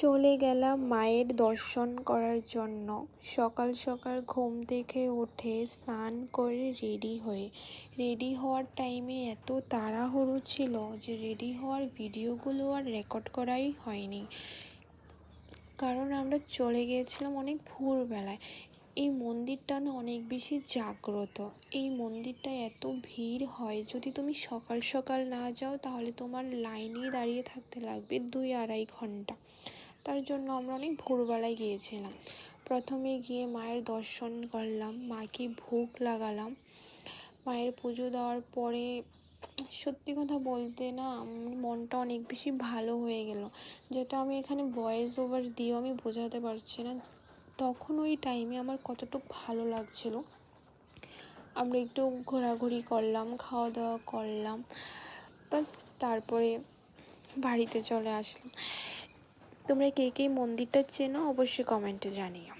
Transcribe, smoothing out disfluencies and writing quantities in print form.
চলে গেলাম মায়ের দর্শন করার জন্য। সকাল সকাল ঘুম থেকে উঠে স্নান করে রেডি হওয়ার টাইমে এত তাড়াহুড়ো ছিল যে রেডি হওয়ার ভিডিওগুলো আর রেকর্ড করাই হয়নি, কারণ আমরা চলে গিয়েছিলাম অনেক ভোরবেলায়। এই মন্দিরটা না অনেক বেশি জাগ্রত। এই মন্দিরটা এত ভিড় হয়, যদি তুমি সকাল সকাল না যাও তাহলে তোমার লাইনেই দাঁড়িয়ে থাকতে লাগবে 2-2.5 ঘন্টা। তার জন্য আমরা অনেক ভোরবেলায় গিয়েছিলাম। প্রথমে গিয়ে মায়ের দর্শন করলাম, মাকে ভোগ লাগালাম। মায়ের পুজো দেওয়ার পরে সত্যি কথা বলতে না মনটা অনেক বেশি ভালো হয়ে গেল, যেটা আমি এখানে ভয়েস ওভার দিয়েও আমি বোঝাতে পারছি না তখন ওই টাইমে আমার কতটুকু ভালো লাগছিল। আমরা একটু ঘোরাঘুরি করলাম, খাওয়া দাওয়া করলাম, বাস তারপরে বাড়িতে চলে আসলাম। তোমরা কে কে মন্দিরটা চেনো অবশ্যই কমেন্টে জানিও।